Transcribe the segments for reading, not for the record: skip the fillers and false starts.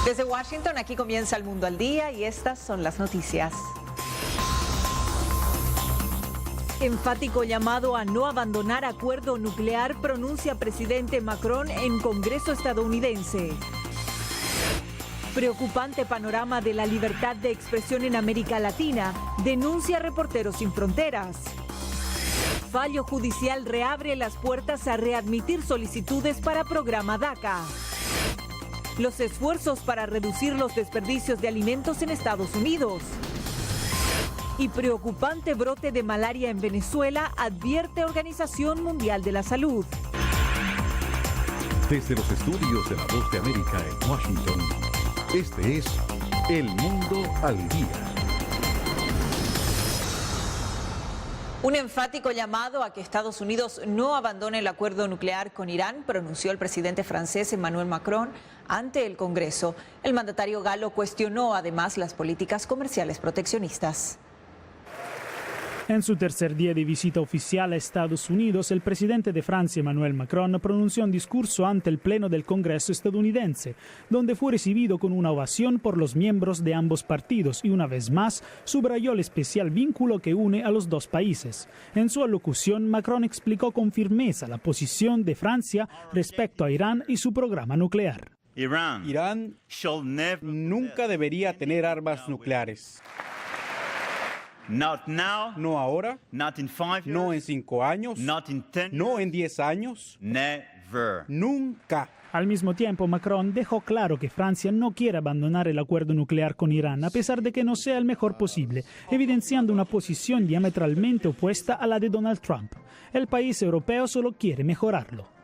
Desde Washington, aquí comienza El Mundo al Día y estas son las noticias. Enfático llamado a no abandonar acuerdo nuclear pronuncia presidente Macron en Congreso estadounidense. Preocupante panorama de la libertad de expresión en América Latina, denuncia Reporteros Sin Fronteras. Fallo judicial reabre las puertas a readmitir solicitudes para programa DACA. Los esfuerzos para reducir los desperdicios de alimentos en Estados Unidos. Y preocupante brote de malaria en Venezuela, advierte Organización Mundial de la Salud. Desde los estudios de La Voz de América en Washington, este es El Mundo al Día. Un enfático llamado a que Estados Unidos no abandone el acuerdo nuclear con Irán pronunció el presidente francés Emmanuel Macron ante el Congreso. El mandatario galo cuestionó además las políticas comerciales proteccionistas. En su tercer día de visita oficial a Estados Unidos, el presidente de Francia, Emmanuel Macron, pronunció un discurso ante el Pleno del Congreso estadounidense, donde fue recibido con una ovación por los miembros de ambos partidos y una vez más subrayó el especial vínculo que une a los dos países. En su alocución, Macron explicó con firmeza la posición de Francia respecto a Irán y su programa nuclear. Irán nunca debería tener armas nucleares. No ahora, no en 5 años, no en 10 años, nunca. Al mismo tiempo, Macron dejó claro que Francia no quiere abandonar el acuerdo nuclear con Irán, a pesar de que no sea el mejor posible, evidenciando una posición diametralmente opuesta a la de Donald Trump. El país europeo solo quiere mejorarlo.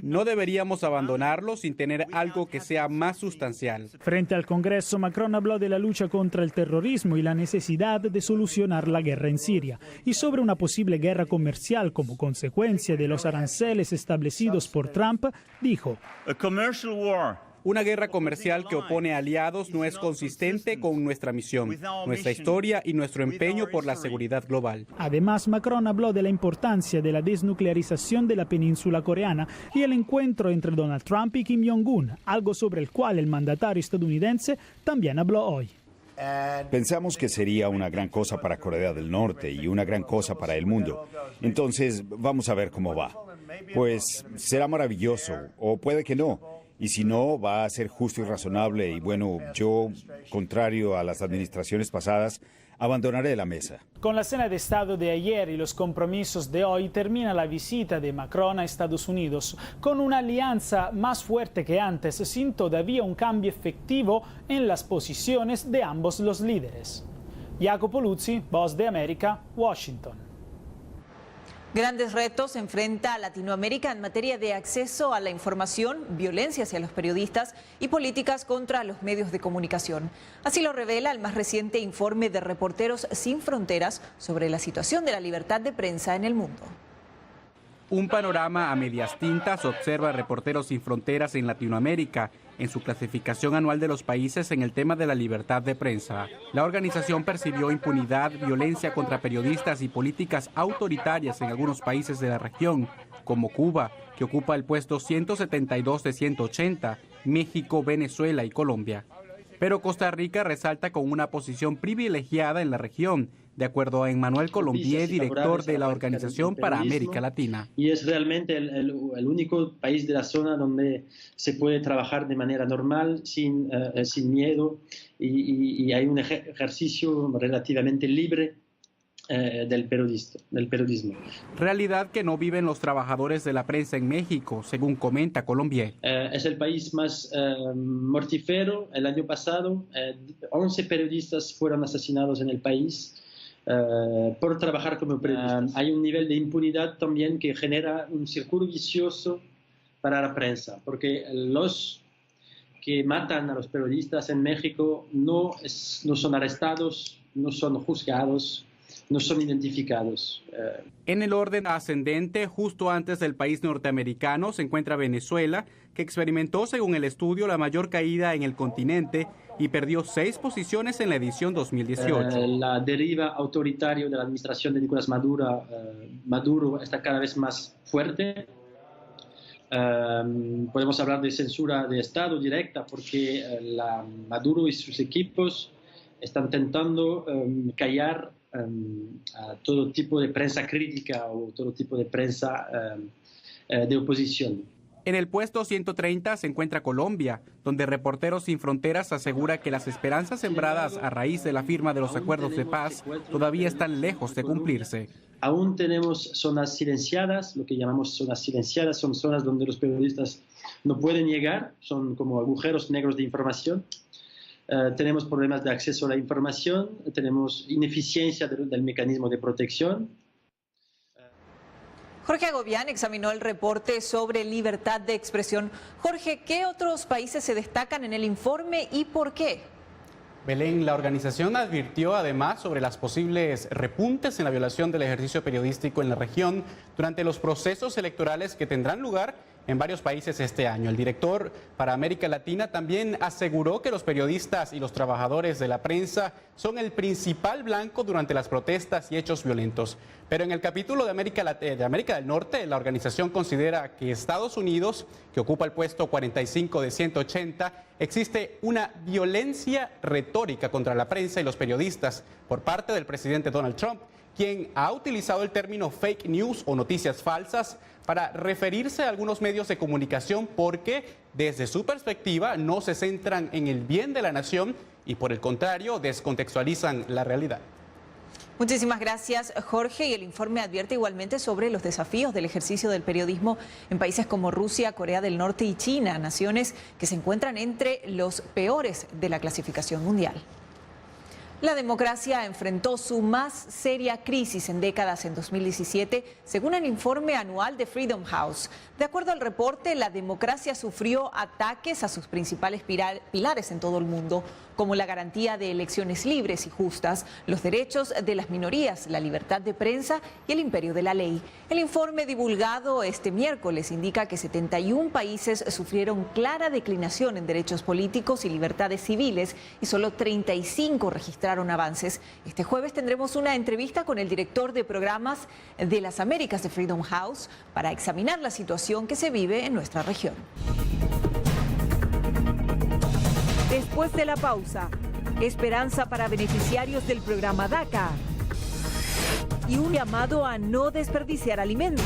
No deberíamos abandonarlo sin tener algo que sea más sustancial. Frente al Congreso, Macron habló de la lucha contra el terrorismo y la necesidad de solucionar la guerra en Siria, y sobre una posible guerra comercial como consecuencia de los aranceles establecidos por Trump, dijo: Una guerra comercial que opone aliados no es consistente con nuestra misión, nuestra historia y nuestro empeño por la seguridad global. Además, Macron habló de la importancia de la desnuclearización de la península coreana y el encuentro entre Donald Trump y Kim Jong-un, algo sobre el cual el mandatario estadounidense también habló hoy. Pensamos que sería una gran cosa para Corea del Norte y una gran cosa para el mundo. Entonces, vamos a ver cómo va. Pues será maravilloso, o puede que no. Y si no, va a ser justo y razonable. Y bueno, yo, contrario a las administraciones pasadas, abandonaré la mesa. Con la cena de Estado de ayer y los compromisos de hoy, termina la visita de Macron a Estados Unidos con una alianza más fuerte que antes, sin todavía un cambio efectivo en las posiciones de ambos los líderes. Jacopo Luzzi, Voz de América, Washington. Grandes retos enfrenta a Latinoamérica en materia de acceso a la información, violencia hacia los periodistas y políticas contra los medios de comunicación. Así lo revela el más reciente informe de Reporteros Sin Fronteras sobre la situación de la libertad de prensa en el mundo. Un panorama a medias tintas observa Reporteros Sin Fronteras en Latinoamérica en su clasificación anual de los países en el tema de la libertad de prensa. La organización percibió impunidad, violencia contra periodistas y políticas autoritarias en algunos países de la región, como Cuba, que ocupa el puesto 172 de 180, México, Venezuela y Colombia. Pero Costa Rica resalta con una posición privilegiada en la región, de acuerdo a Emmanuel Colombier, director de la Organización para América Latina. Y es realmente el único país de la zona donde se puede trabajar de manera normal, sin miedo, y hay un ejercicio relativamente libre del periodismo. Realidad que no viven los trabajadores de la prensa en México, según comenta Colombier. Es el país más mortífero. El año pasado, 11 periodistas fueron asesinados en el país por trabajar como periodistas. Hay un nivel de impunidad también que genera un círculo vicioso para la prensa, porque los que matan a los periodistas en México no son arrestados, no son juzgados, no son identificados. En el orden ascendente, justo antes del país norteamericano, se encuentra Venezuela, que experimentó, según el estudio, la mayor caída en el continente y perdió 6 posiciones en la edición 2018. La deriva autoritaria de la administración de Nicolás Maduro está cada vez más fuerte. Podemos hablar de censura de Estado directa porque Maduro y sus equipos están intentando callar a todo tipo de prensa crítica o todo tipo de prensa de oposición. En el puesto 130 se encuentra Colombia, donde Reporteros Sin Fronteras asegura que las esperanzas sembradas a raíz de la firma de los acuerdos de paz todavía están lejos de cumplirse. Aún tenemos zonas silenciadas, lo que llamamos zonas silenciadas, son zonas donde los periodistas no pueden llegar, son como agujeros negros de información. Tenemos problemas de acceso a la información, tenemos ineficiencia del mecanismo de protección. Jorge Agobián examinó el reporte sobre libertad de expresión. Jorge, ¿qué otros países se destacan en el informe y por qué? Belén, la organización advirtió además sobre las posibles repuntes en la violación del ejercicio periodístico en la región durante los procesos electorales que tendrán lugar en varios países este año. El director para América Latina también aseguró que los periodistas y los trabajadores de la prensa son el principal blanco durante las protestas y hechos violentos. Pero en el capítulo de América del Norte, la organización considera que Estados Unidos, que ocupa el puesto 45 de 180, existe una violencia retórica contra la prensa y los periodistas por parte del presidente Donald Trump, quien ha utilizado el término fake news o noticias falsas para referirse a algunos medios de comunicación porque desde su perspectiva no se centran en el bien de la nación y por el contrario descontextualizan la realidad. Muchísimas gracias, Jorge. Y el informe advierte igualmente sobre los desafíos del ejercicio del periodismo en países como Rusia, Corea del Norte y China, naciones que se encuentran entre los peores de la clasificación mundial. La democracia enfrentó su más seria crisis en décadas en 2017, según el informe anual de Freedom House. De acuerdo al reporte, la democracia sufrió ataques a sus principales pilares en todo el mundo, como la garantía de elecciones libres y justas, los derechos de las minorías, la libertad de prensa y el imperio de la ley. El informe divulgado este miércoles indica que 71 países sufrieron clara declinación en derechos políticos y libertades civiles y solo 35 registraron avances. Este jueves tendremos una entrevista con el director de programas de las Américas de Freedom House para examinar la situación que se vive en nuestra región. Después de la pausa, esperanza para beneficiarios del programa DACA y un llamado a no desperdiciar alimentos.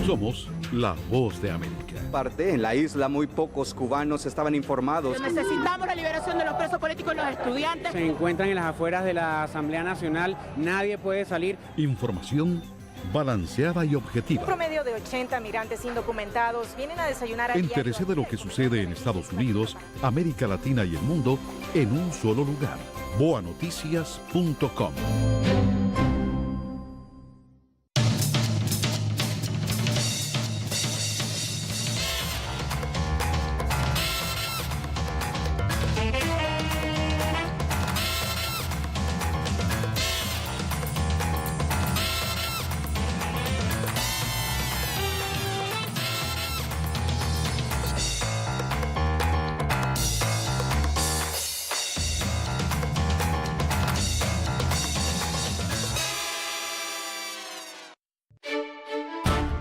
Somos la voz de América. En la isla muy pocos cubanos estaban informados. Necesitamos la liberación de los presos políticos y los estudiantes. Se encuentran en las afueras de la Asamblea Nacional, nadie puede salir. Información balanceada y objetiva. Un promedio de 80 migrantes indocumentados vienen a desayunar a diario. Entérese de lo que sucede en Estados Unidos, América Latina y el mundo en un solo lugar. boanoticias.com.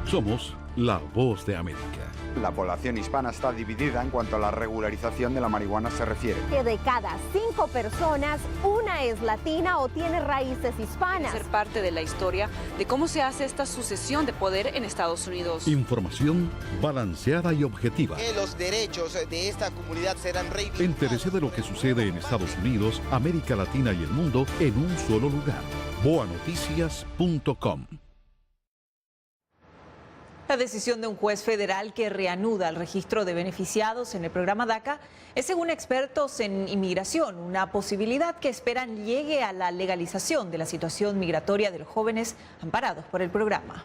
Somos la voz de América. La población hispana está dividida en cuanto a la regularización de la marihuana se refiere. Que de cada 5 personas, una es latina o tiene raíces hispanas. Ser parte de la historia de cómo se hace esta sucesión de poder en Estados Unidos. Información balanceada y objetiva. Que los derechos de esta comunidad serán reivindicados. Entérese de lo que sucede en Estados Unidos, América Latina y el mundo en un solo lugar. boanoticias.com. La decisión de un juez federal que reanuda el registro de beneficiados en el programa DACA es, según expertos en inmigración, una posibilidad que esperan llegue a la legalización de la situación migratoria de los jóvenes amparados por el programa.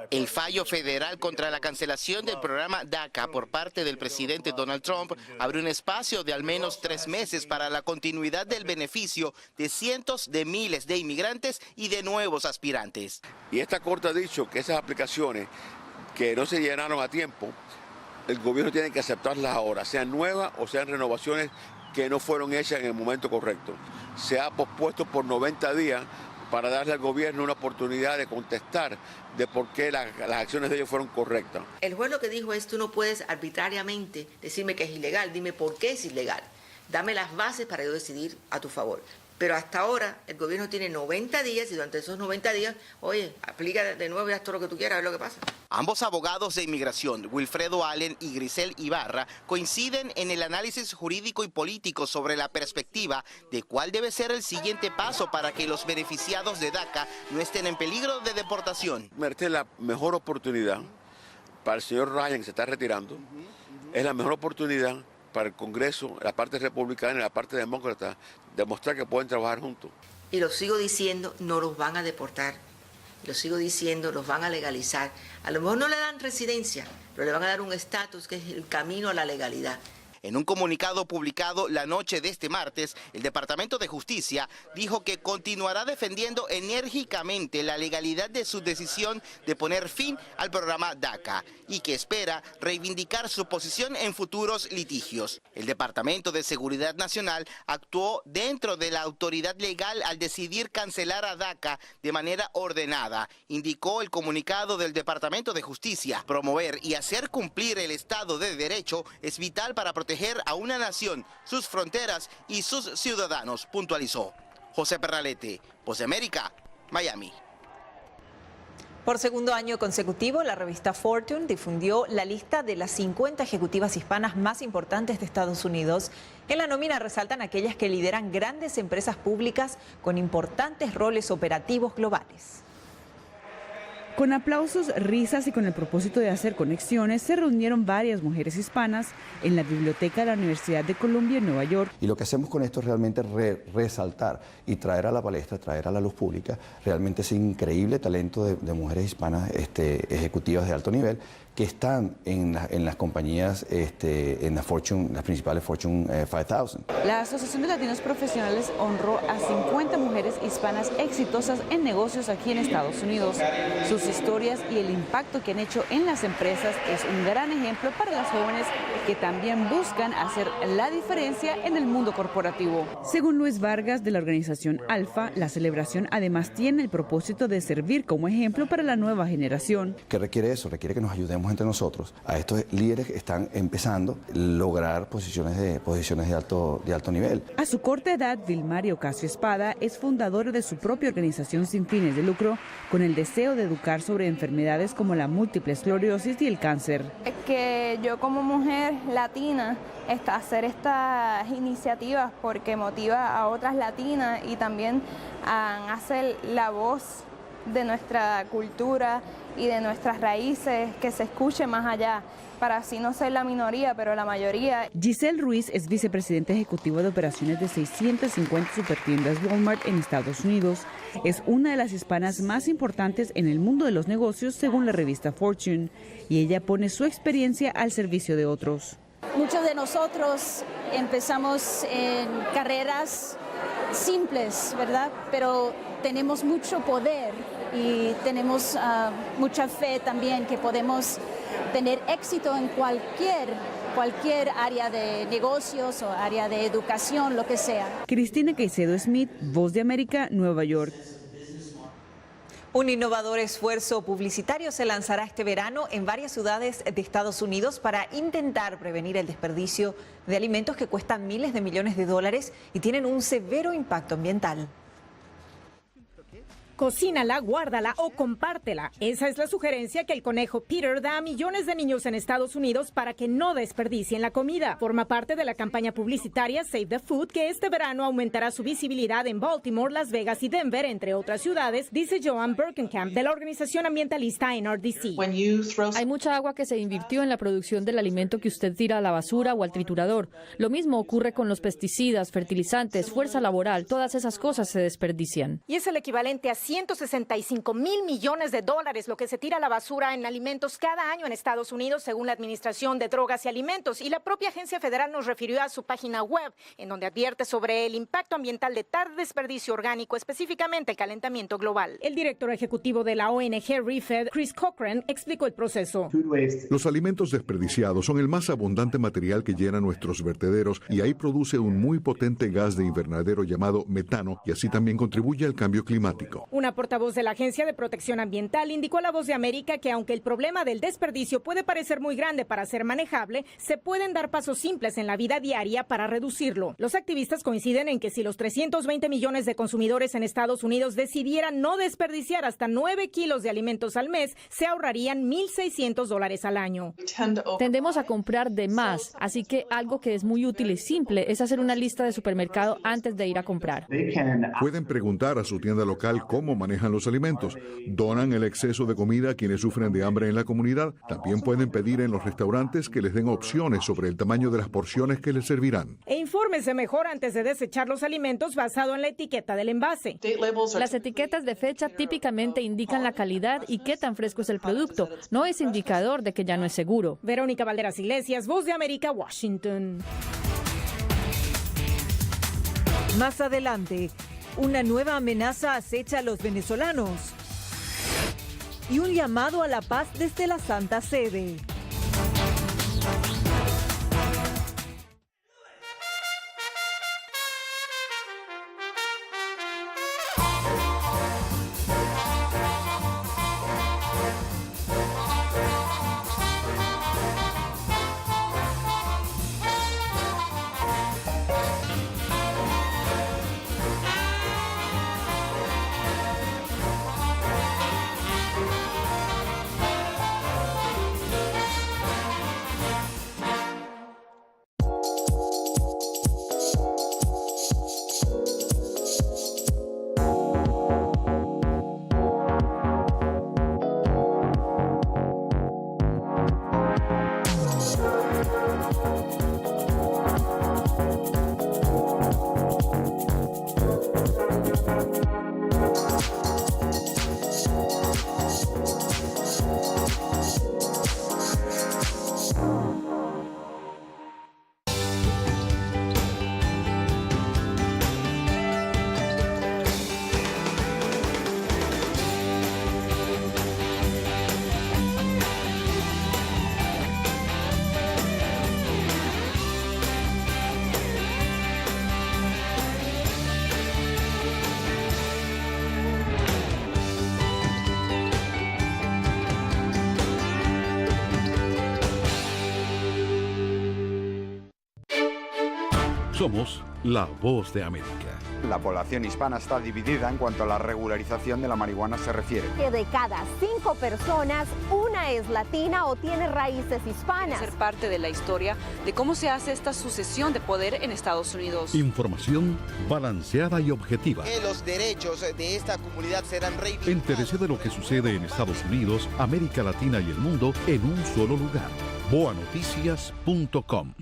El fallo federal contra la cancelación del programa DACA por parte del presidente Donald Trump abre un espacio de al menos 3 meses para la continuidad del beneficio de cientos de miles de inmigrantes y de nuevos aspirantes. Y esta corte ha dicho que esas aplicaciones que no se llenaron a tiempo, el gobierno tiene que aceptarlas ahora, sean nuevas o sean renovaciones que no fueron hechas en el momento correcto. Se ha pospuesto por 90 días para darle al gobierno una oportunidad de contestar de por qué las acciones de ellos fueron correctas. El juez lo que dijo es: tú no puedes arbitrariamente decirme que es ilegal, dime por qué es ilegal. Dame las bases para yo decidir a tu favor. Pero hasta ahora el gobierno tiene 90 días y durante esos 90 días, oye, aplica de nuevo y haz todo lo que tú quieras, a ver lo que pasa. Ambos abogados de inmigración, Wilfredo Allen y Grisel Ibarra, coinciden en el análisis jurídico y político sobre la perspectiva de cuál debe ser el siguiente paso para que los beneficiados de DACA no estén en peligro de deportación. Esta es la mejor oportunidad para el señor Ryan, que se está retirando. Es la mejor oportunidad para el Congreso, la parte republicana y la parte demócrata, demostrar que pueden trabajar juntos. Y lo sigo diciendo, no los van a deportar. Lo sigo diciendo, los van a legalizar. A lo mejor no le dan residencia, pero le van a dar un estatus que es el camino a la legalidad. En un comunicado publicado la noche de este martes, el Departamento de Justicia dijo que continuará defendiendo enérgicamente la legalidad de su decisión de poner fin al programa DACA y que espera reivindicar su posición en futuros litigios. El Departamento de Seguridad Nacional actuó dentro de la autoridad legal al decidir cancelar a DACA de manera ordenada, indicó el comunicado del Departamento de Justicia. Promover y hacer cumplir el Estado de Derecho es vital para proteger a una nación, sus fronteras y sus ciudadanos, puntualizó. José Perralete, Voz de América, Miami. Por segundo año consecutivo, la revista Fortune difundió la lista de las 50 ejecutivas hispanas más importantes de Estados Unidos. En la nómina resaltan aquellas que lideran grandes empresas públicas con importantes roles operativos globales. Con aplausos, risas y con el propósito de hacer conexiones, se reunieron varias mujeres hispanas en la biblioteca de la Universidad de Columbia en Nueva York. Y lo que hacemos con esto es realmente resaltar y traer a la palestra, traer a la luz pública realmente ese increíble talento de mujeres hispanas ejecutivas de alto nivel que están en las compañías, en las principales Fortune 5000. La Asociación de Latinos Profesionales honró a 50 mujeres hispanas exitosas en negocios aquí en Estados Unidos. Sus historias y el impacto que han hecho en las empresas es un gran ejemplo para las jóvenes que también buscan hacer la diferencia en el mundo corporativo. Según Luis Vargas de la organización Alfa, la celebración además tiene el propósito de servir como ejemplo para la nueva generación. ¿Qué requiere eso? Requiere que nos ayudemos entre nosotros a estos líderes que están empezando a lograr posiciones de alto nivel. A su corta edad, Vilmario Ocasio Espada es fundadora de su propia organización sin fines de lucro con el deseo de educar sobre enfermedades como la múltiple esclerosis y el cáncer. Que yo como mujer latina hacer estas iniciativas porque motiva a otras latinas y también a hacer la voz de nuestra cultura y de nuestras raíces, que se escuche más allá, para así no ser la minoría, pero la mayoría. Giselle Ruiz es vicepresidenta ejecutiva de operaciones de 650 supertiendas Walmart en Estados Unidos. Es una de las hispanas más importantes en el mundo de los negocios, según la revista Fortune, y ella pone su experiencia al servicio de otros. Muchos de nosotros empezamos en carreras simples, ¿verdad? Pero tenemos mucho poder y tenemos mucha fe también que podemos tener éxito en cualquier área de negocios o área de educación, lo que sea. Cristina Caicedo Smith, Voz de América, Nueva York. Un innovador esfuerzo publicitario se lanzará este verano en varias ciudades de Estados Unidos para intentar prevenir el desperdicio de alimentos que cuestan miles de millones de dólares y tienen un severo impacto ambiental. Cocínala, guárdala o compártela. Esa es la sugerencia que el conejo Peter da a millones de niños en Estados Unidos para que no desperdicien la comida. Forma parte de la campaña publicitaria Save the Food, que este verano aumentará su visibilidad en Baltimore, Las Vegas y Denver, entre otras ciudades, dice Joan Berkenkamp de la organización ambientalista NRDC. Hay mucha agua que se invirtió en la producción del alimento que usted tira a la basura o al triturador. Lo mismo ocurre con los pesticidas, fertilizantes, fuerza laboral, todas esas cosas se desperdician. Y es el equivalente a 165,000 millones de dólares lo que se tira a la basura en alimentos cada año en Estados Unidos, según la Administración de Drogas y Alimentos. Y la propia agencia federal nos refirió a su página web, en donde advierte sobre el impacto ambiental de tal desperdicio orgánico, específicamente el calentamiento global. El director ejecutivo de la ONG ReFed, Chris Cochran, explicó el proceso. Los alimentos desperdiciados son el más abundante material que llena nuestros vertederos y ahí produce un muy potente gas de invernadero llamado metano y así también contribuye al cambio climático. Una portavoz de la Agencia de Protección Ambiental indicó a La Voz de América que aunque el problema del desperdicio puede parecer muy grande para ser manejable, se pueden dar pasos simples en la vida diaria para reducirlo. Los activistas coinciden en que si los 320 millones de consumidores en Estados Unidos decidieran no desperdiciar hasta 9 kilos de alimentos al mes, se ahorrarían $1,600 al año. Tendemos a comprar de más, así que algo que es muy útil y simple es hacer una lista de supermercado antes de ir a comprar. Pueden preguntar a su tienda local cómo manejan los alimentos. Donan el exceso de comida a quienes sufren de hambre en la comunidad. También pueden pedir en los restaurantes que les den opciones sobre el tamaño de las porciones que les servirán. E infórmese mejor antes de desechar los alimentos basado en la etiqueta del envase. Las etiquetas de fecha típicamente indican la calidad y qué tan fresco es el producto. No es indicador de que ya no es seguro. Verónica Valderas Iglesias, Voz de América, Washington. Más adelante, una nueva amenaza acecha a los venezolanos y un llamado a la paz desde la Santa Sede. Somos la Voz de América. La población hispana está dividida en cuanto a la regularización de la marihuana se refiere. Que de cada 5 personas, una es latina o tiene raíces hispanas. Ser parte de la historia de cómo se hace esta sucesión de poder en Estados Unidos. Información balanceada y objetiva. Que los derechos de esta comunidad serán reivindicados. Entérese de lo que sucede en Estados Unidos, América Latina y el mundo en un solo lugar. boanoticias.com.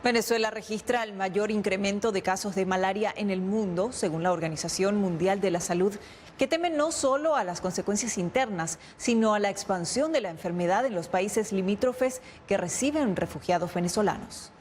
Venezuela registra el mayor incremento de casos de malaria en el mundo, según la Organización Mundial de la Salud, que teme no solo a las consecuencias internas, sino a la expansión de la enfermedad en los países limítrofes que reciben refugiados venezolanos.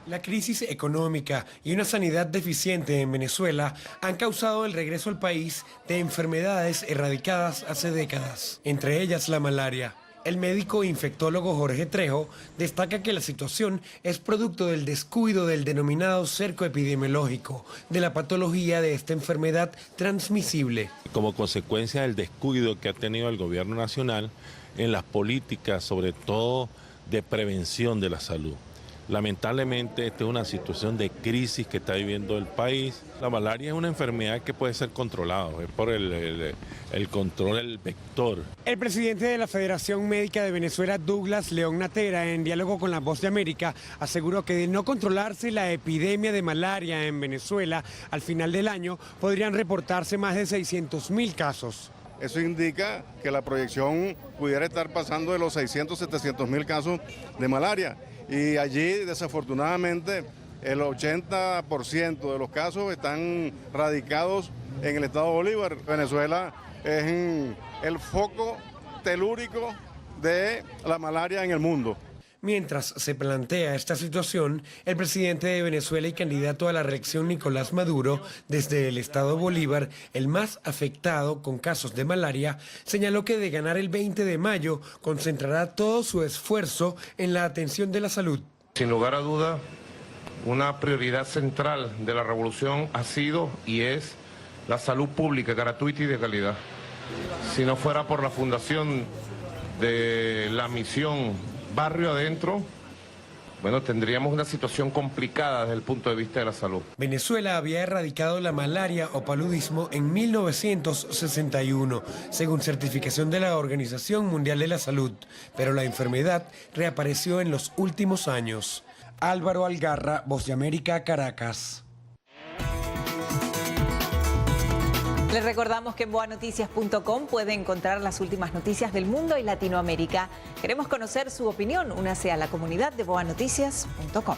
La crisis económica y una sanidad deficiente en Venezuela han causado el regreso al país de enfermedades erradicadas hace décadas, entre ellas la malaria. El médico infectólogo Jorge Trejo destaca que la situación es producto del descuido del denominado cerco epidemiológico de la patología de esta enfermedad transmisible. Como consecuencia del descuido que ha tenido el gobierno nacional en las políticas, sobre todo de prevención de la salud. Lamentablemente, esta es una situación de crisis que está viviendo el país. La malaria es una enfermedad que puede ser controlada, es por el control del vector. El presidente de la Federación Médica de Venezuela, Douglas León Natera, en diálogo con La Voz de América, aseguró que de no controlarse la epidemia de malaria en Venezuela, al final del año podrían reportarse más de 600.000 casos. Eso indica que la proyección pudiera estar pasando de los 600-700.000 casos de malaria. Y allí, desafortunadamente, el 80% de los casos están radicados en el estado Bolívar. Venezuela es el foco telúrico de la malaria en el mundo. Mientras se plantea esta situación, el presidente de Venezuela y candidato a la reelección Nicolás Maduro, desde el estado Bolívar, el más afectado con casos de malaria, señaló que de ganar el 20 de mayo concentrará todo su esfuerzo en la atención de la salud. Sin lugar a duda, una prioridad central de la revolución ha sido y es la salud pública, gratuita y de calidad. Si no fuera por la fundación de la misión Barrio Adentro, bueno, tendríamos una situación complicada desde el punto de vista de la salud. Venezuela había erradicado la malaria o paludismo en 1961, según certificación de la Organización Mundial de la Salud, pero la enfermedad reapareció en los últimos años. Álvaro Algarra, Voz de América, Caracas. Les recordamos que en boanoticias.com puede encontrar las últimas noticias del mundo y Latinoamérica. Queremos conocer su opinión. Únase a la comunidad de boanoticias.com.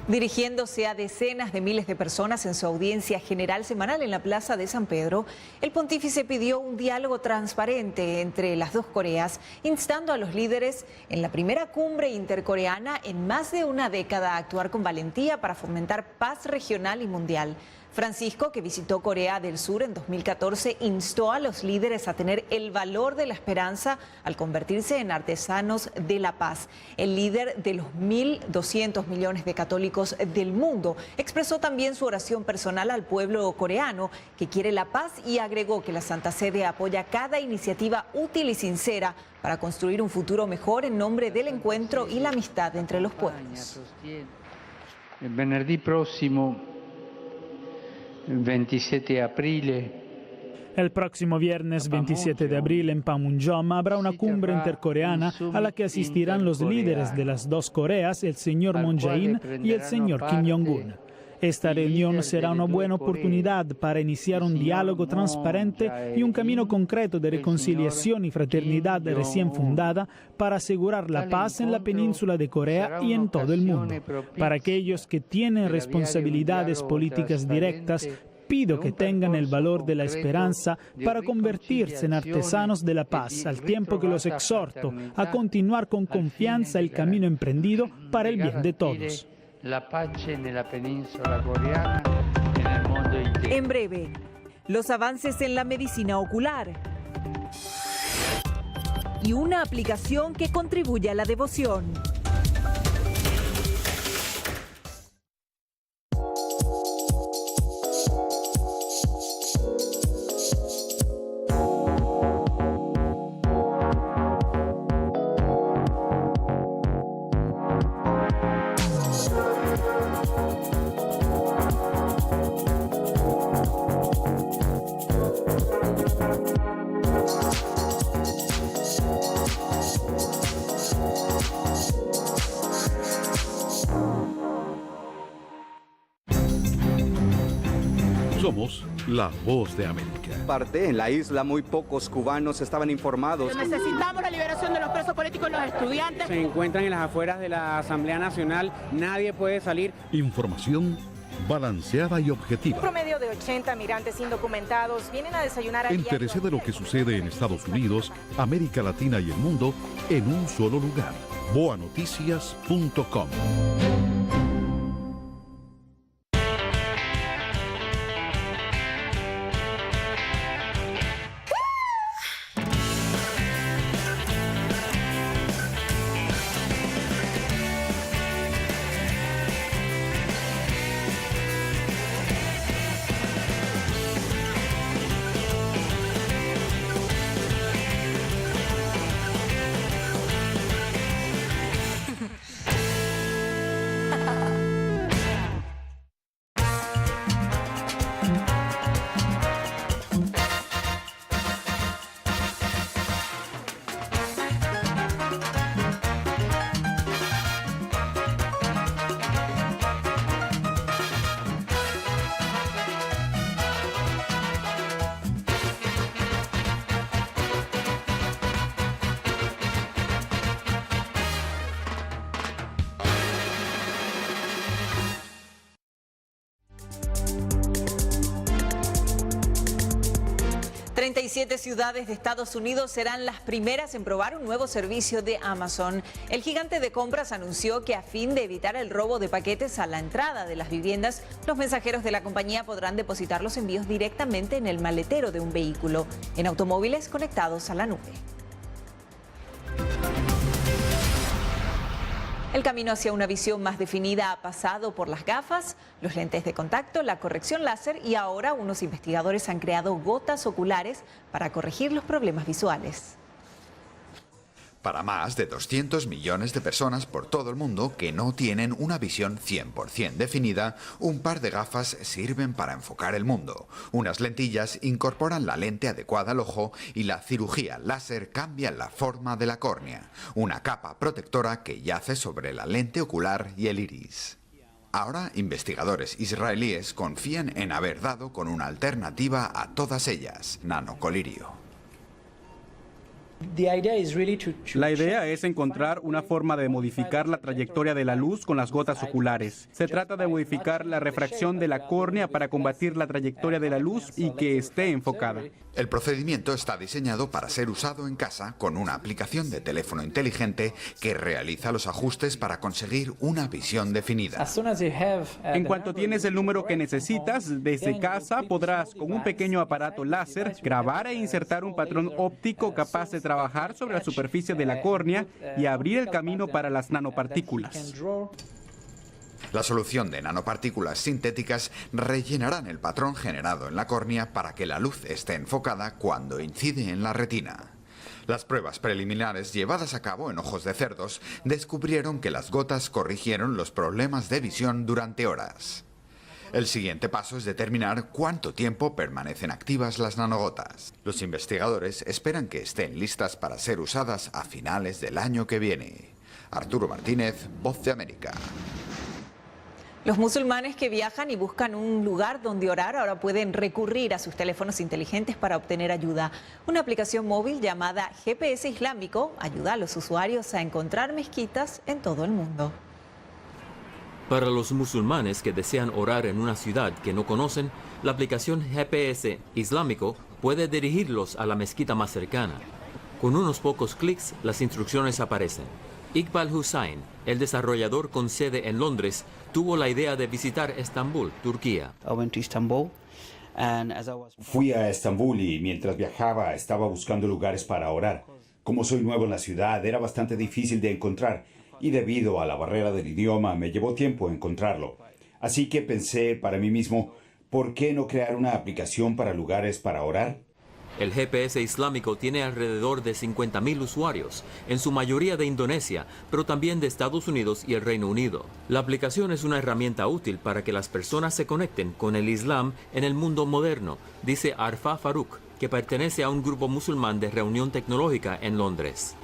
Dirigiéndose a decenas de miles de personas en su audiencia general semanal en la Plaza de San Pedro, el pontífice pidió un diálogo transparente entre las dos Coreas, instando a los líderes en la primera cumbre intercoreana en más de una década a actuar con valentía para fomentar paz regional y mundial. Francisco, que visitó Corea del Sur en 2014, instó a los líderes a tener el valor de la esperanza al convertirse en artesanos de la paz. El líder de los 1.200 millones de católicos del mundo expresó también su oración personal al pueblo coreano, que quiere la paz, y agregó que la Santa Sede apoya cada iniciativa útil y sincera para construir un futuro mejor en nombre del encuentro y la amistad entre los pueblos. El venerdì próximo 27 aprile. El próximo viernes 27 de abril en Panmunjom habrá una cumbre intercoreana a la que asistirán los líderes de las dos Coreas, el señor Moon Jae-in y el señor Kim Jong-un. Esta reunión será una buena oportunidad para iniciar un diálogo transparente y un camino concreto de reconciliación y fraternidad recién fundada para asegurar la paz en la península de Corea y en todo el mundo. Para aquellos que tienen responsabilidades políticas directas, pido que tengan el valor de la esperanza para convertirse en artesanos de la paz, al tiempo que los exhorto a continuar con confianza el camino emprendido para el bien de todos. La pace nella penisola coreana e nel mondo intero. En breve, los avances en la medicina ocular y una aplicación que contribuye a la devoción. Somos la Voz de América. En la isla muy pocos cubanos estaban informados. Necesitamos la liberación de los presos políticos y los estudiantes. Se encuentran en las afueras de la Asamblea Nacional, nadie puede salir. Información balanceada y objetiva. Un promedio de 80 migrantes indocumentados vienen a desayunar a Entérese de lo que sucede en Estados Unidos, América Latina y el mundo en un solo lugar. boanoticias.com. 37 ciudades de Estados Unidos serán las primeras en probar un nuevo servicio de Amazon. El gigante de compras anunció que a fin de evitar el robo de paquetes a la entrada de las viviendas, los mensajeros de la compañía podrán depositar los envíos directamente en el maletero de un vehículo, en automóviles conectados a la nube. El camino hacia una visión más definida ha pasado por las gafas, los lentes de contacto, la corrección láser y ahora unos investigadores han creado gotas oculares para corregir los problemas visuales. Para más de 200 millones de personas por todo el mundo que no tienen una visión 100% definida, un par de gafas sirven para enfocar el mundo. Unas lentillas incorporan la lente adecuada al ojo y la cirugía láser cambia la forma de la córnea, una capa protectora que yace sobre la lente ocular y el iris. Ahora, investigadores israelíes confían en haber dado con una alternativa a todas ellas, nanocolirio. La idea es encontrar una forma de modificar la trayectoria de la luz con las gotas oculares. Se trata de modificar la refracción de la córnea para combatir la trayectoria de la luz y que esté enfocada. El procedimiento está diseñado para ser usado en casa con una aplicación de teléfono inteligente que realiza los ajustes para conseguir una visión definida. En cuanto tienes el número que necesitas, desde casa podrás, con un pequeño aparato láser, grabar e insertar un patrón óptico capaz de trabajar sobre la superficie de la córnea y abrir el camino para las nanopartículas. La solución de nanopartículas sintéticas rellenarán el patrón generado en la córnea para que la luz esté enfocada cuando incide en la retina. Las pruebas preliminares llevadas a cabo en ojos de cerdos descubrieron que las gotas corrigieron los problemas de visión durante horas. El siguiente paso es determinar cuánto tiempo permanecen activas las nanogotas. Los investigadores esperan que estén listas para ser usadas a finales del año que viene. Arturo Martínez, Voz de América. Los musulmanes que viajan y buscan un lugar donde orar ahora pueden recurrir a sus teléfonos inteligentes para obtener ayuda. Una aplicación móvil llamada GPS Islámico ayuda a los usuarios a encontrar mezquitas en todo el mundo. Para los musulmanes que desean orar en una ciudad que no conocen, la aplicación GPS Islámico puede dirigirlos a la mezquita más cercana. Con unos pocos clics, las instrucciones aparecen. Iqbal Hussain, el desarrollador con sede en Londres, tuvo la idea de visitar Estambul, Turquía. Fui a Estambul y mientras viajaba estaba buscando lugares para orar. Como soy nuevo en la ciudad, era bastante difícil de encontrar y debido a la barrera del idioma me llevó tiempo encontrarlo. Así que pensé para mí mismo, ¿por qué no crear una aplicación para lugares para orar? El GPS Islámico tiene alrededor de 50.000 usuarios, en su mayoría de Indonesia, pero también de Estados Unidos y el Reino Unido. La aplicación es una herramienta útil para que las personas se conecten con el Islam en el mundo moderno, dice Arfa Farouk, que pertenece a un grupo musulmán de reunión tecnológica en Londres.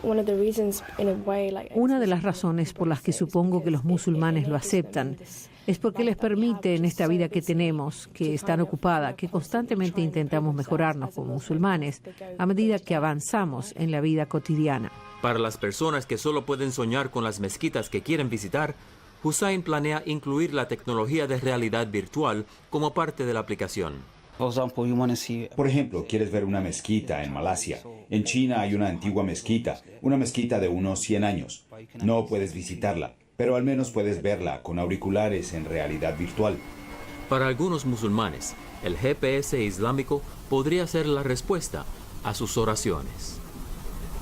Una de las razones por las que supongo que los musulmanes lo aceptan es porque les permite en esta vida que tenemos, que es tan ocupada, que constantemente intentamos mejorarnos como musulmanes a medida que avanzamos en la vida cotidiana. Para las personas que solo pueden soñar con las mezquitas que quieren visitar, Hussain planea incluir la tecnología de realidad virtual como parte de la aplicación. Por ejemplo, quieres ver una mezquita en Malasia. En China hay una antigua mezquita, una mezquita de unos 100 años. No puedes visitarla, pero al menos puedes verla con auriculares en realidad virtual. Para algunos musulmanes, el GPS Islámico podría ser la respuesta a sus oraciones.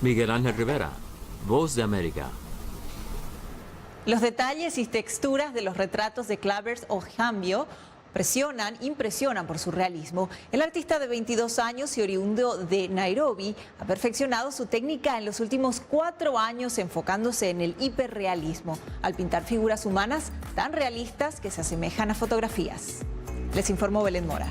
Miguel Ángel Rivera, Voz de América. Los detalles y texturas de los retratos de Clavers Ojambio impresionan por su realismo. El artista de 22 años y oriundo de Nairobi ha perfeccionado su técnica en los últimos 4 años enfocándose en el hiperrealismo, al pintar figuras humanas tan realistas que se asemejan a fotografías. Les informó Belén Mora.